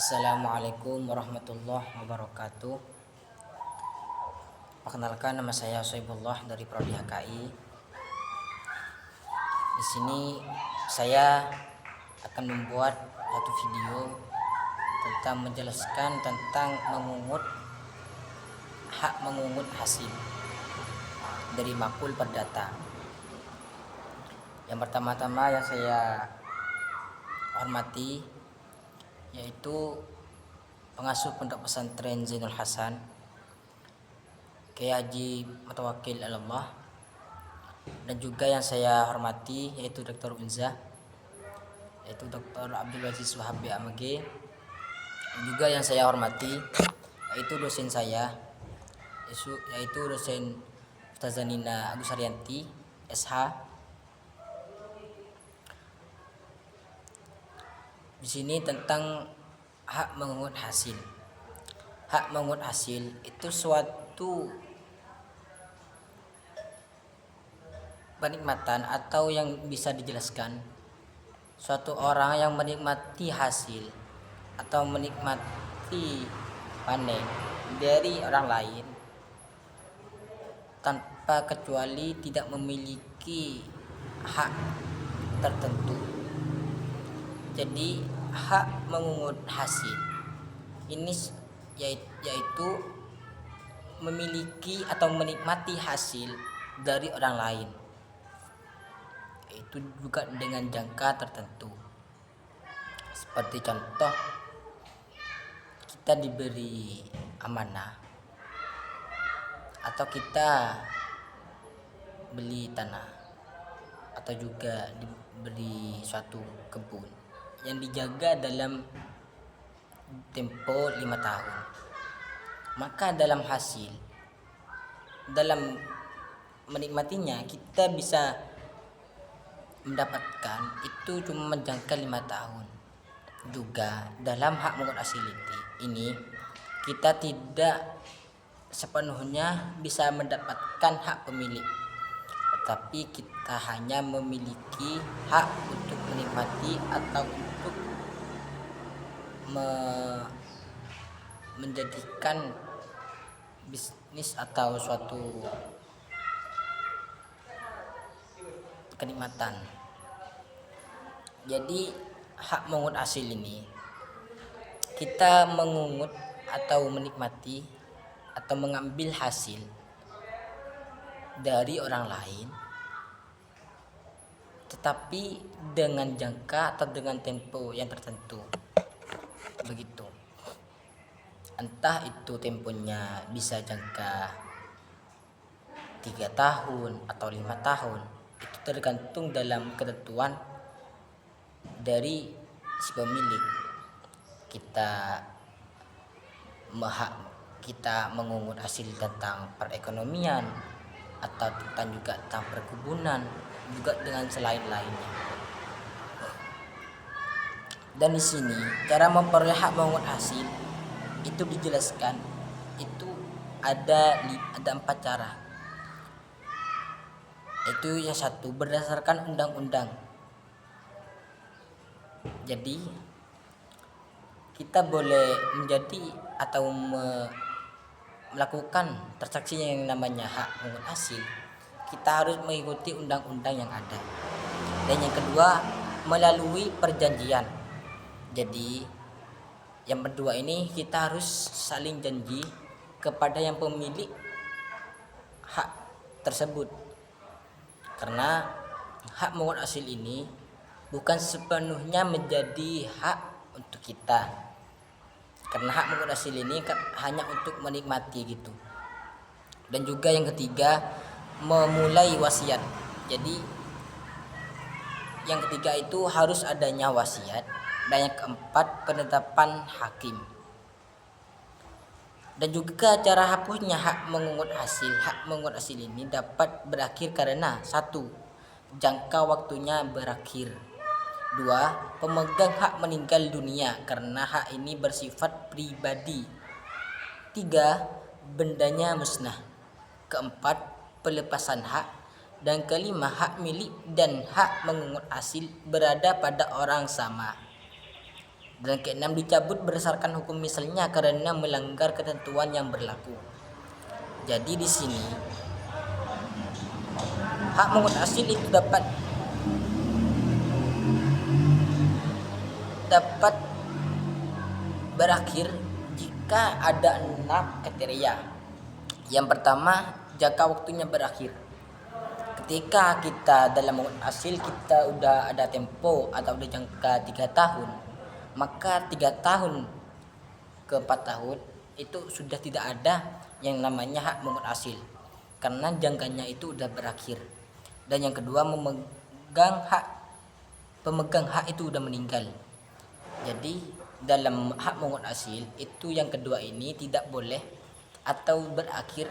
Assalamualaikum warahmatullahi wabarakatuh. Perkenalkan, nama saya Soibullah dari Prodi HKI. Di sini saya akan membuat satu video tentang menjelaskan tentang hak mengungut hasil dari makul perdata. Yang pertama-tama yang saya hormati yaitu pengasuh Pondok Pesantren Zainul Hasan, Kiai Haji Mutawakkil Allah, dan juga yang saya hormati yaitu Dr. Unza, yaitu Dr. Abdul Aziz Wahabi AMG, dan juga yang saya hormati yaitu dosen saya yaitu dosen Ustazah Nina Agus Haryanti SH. Di sini tentang hak mengungut hasil. Hak mengungut hasil itu suatu penikmatan atau yang bisa dijelaskan suatu orang yang menikmati hasil atau menikmati panen dari orang lain tanpa kecuali tidak memiliki hak tertentu. Jadi hak mengungut hasil ini yaitu memiliki atau menikmati hasil dari orang lain, itu juga dengan jangka tertentu. Seperti contoh, kita diberi amanah atau kita beli tanah atau juga diberi suatu kebun yang dijaga dalam tempo 5 tahun. Maka dalam menikmatinya kita bisa mendapatkan itu cuma menjangka 5 tahun. Juga dalam hak mengungut hasil ini kita tidak sepenuhnya bisa mendapatkan hak pemilik, tetapi kita hanya memiliki hak untuk menikmati atau untuk menjadikan bisnis atau suatu kenikmatan. Jadi hak mengungut hasil ini kita mengungut atau menikmati atau mengambil hasil dari orang lain, tetapi dengan jangka atau dengan tempo yang tertentu. Begitu. Entah itu temponya bisa jangka 3 tahun atau 5 tahun. Itu tergantung dalam ketentuan dari si pemilik. Kita mengungut hasil tentang perekonomian atau tentang perkebunan, juga dengan selain-lainnya. Dan di sini cara memperoleh hak mengungut hasil itu dijelaskan, itu ada 4 cara. Itu yang satu berdasarkan undang-undang. Jadi kita boleh menjadi atau melakukan transaksi yang namanya hak mengungut hasil, kita harus mengikuti undang-undang yang ada. Dan yang kedua, melalui perjanjian. Jadi yang kedua ini kita harus saling janji kepada yang pemilik hak tersebut, karena hak mengungut hasil ini bukan sepenuhnya menjadi hak untuk kita, karena hak mengungut hasil ini hanya untuk menikmati gitu. Dan juga yang ketiga, memulai wasiat. Jadi yang ketiga itu harus adanya wasiat. Dan yang keempat, penetapan hakim. Dan juga cara hapusnya hak mengungut hasil. Hak mengungut hasil ini dapat berakhir karena 1. Jangka waktunya berakhir. 2. Pemegang hak meninggal dunia karena hak ini bersifat pribadi. 3. Bendanya musnah. 4. Pelepasan hak. Dan 5. Hak milik dan hak mengungut hasil berada pada orang sama. Dan keenam, dicabut berdasarkan hukum misalnya karena melanggar ketentuan yang berlaku. Jadi di sini hak mengut hasil itu dapat berakhir jika ada 6 kriteria. Yang pertama, jangka waktunya berakhir. Ketika kita dalam mengut hasil kita udah ada tempo atau udah jangka 3 tahun, maka 3 tahun ke 4 tahun itu sudah tidak ada yang namanya hak mengut hasil karena jangkanya itu udah berakhir. Dan yang kedua, pemegang hak itu udah meninggal. Jadi dalam hak mengut hasil itu yang kedua ini tidak boleh atau berakhir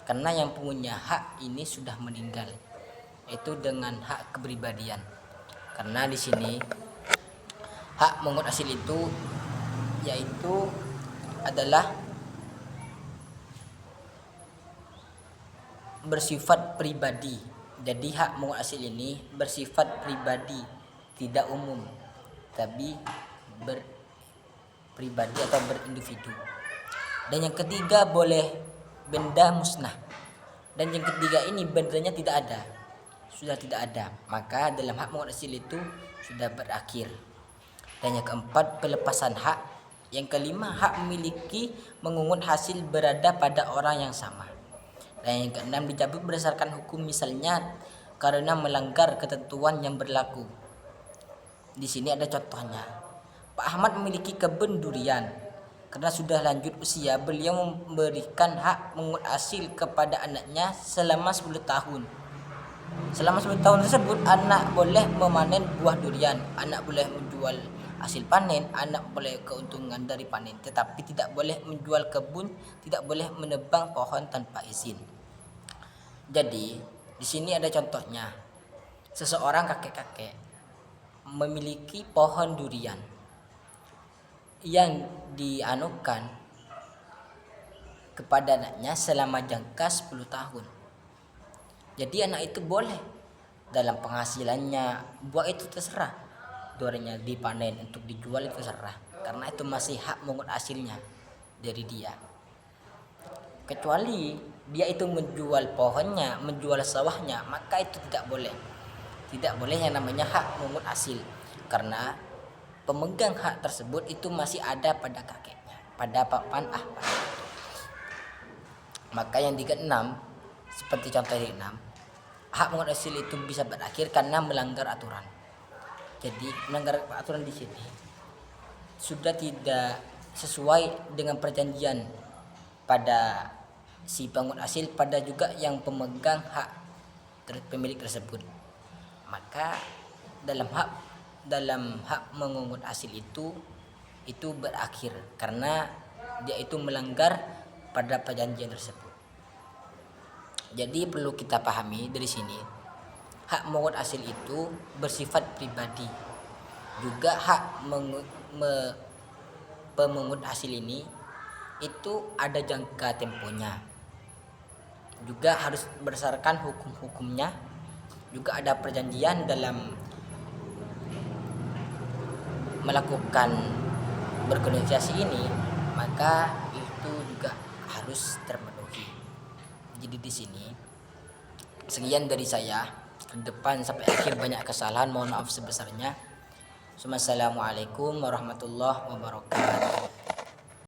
karena yang punya hak ini sudah meninggal. Itu dengan hak kepribadian. Karena di sini hak mengut hasil itu yaitu adalah bersifat pribadi. Jadi hak mengut hasil ini bersifat pribadi, tidak umum, tapi berpribadi atau berindividu. Dan yang ketiga, boleh benda musnah. Dan yang ketiga ini bendanya tidak ada, sudah tidak ada, maka dalam hak mengut hasil itu sudah berakhir. Dan yang keempat, pelepasan hak. Yang kelima, hak memiliki mengungut hasil berada pada orang yang sama. Dan yang keenam, dicabut berdasarkan hukum misalnya karena melanggar ketentuan yang berlaku. Di sini ada contohnya. Pak Ahmad memiliki kebun durian. Karena sudah lanjut usia, beliau memberikan hak mengungut hasil kepada anaknya selama 10 tahun. Selama 10 tahun tersebut, anak boleh memanen buah durian, anak boleh menjual hasil panen, anak boleh keuntungan dari panen, tetapi tidak boleh menjual kebun, tidak boleh menebang pohon tanpa izin. Jadi di sini ada contohnya. Seseorang kakek-kakek memiliki pohon durian yang dianukan kepada anaknya selama jangka 10 tahun. Jadi anak itu boleh dalam penghasilannya, buah itu terserah, duriannya dipanen untuk dijual itu terserah, karena itu masih hak mengut hasilnya dari dia. Kecuali dia itu menjual pohonnya, menjual sawahnya, maka itu tidak boleh. Tidak boleh yang namanya hak mengut hasil, karena pemegang hak tersebut itu masih ada pada kakeknya, pada papan Ahmad. Maka yang keenam, seperti contoh yang 6, hak mengut hasil itu bisa berakhir karena melanggar aturan. Jadi melanggar aturan di sini sudah tidak sesuai dengan perjanjian pada si pengungut hasil, pada juga yang pemegang hak pemilik tersebut. Maka dalam hak mengungut hasil itu berakhir karena dia itu melanggar pada perjanjian tersebut. Jadi perlu kita pahami dari sini, hak mengungut hasil itu bersifat pribadi. Juga hak pemungut hasil ini itu ada jangka temponya. Juga harus berdasarkan hukum-hukumnya. Juga ada perjanjian dalam melakukan bernegosiasi ini, maka itu juga harus terpenuhi. Jadi di sini sekian dari saya. Ke depan sampai akhir banyak kesalahan, mohon maaf sebesarnya. Assalamualaikum warahmatullahi wabarakatuh.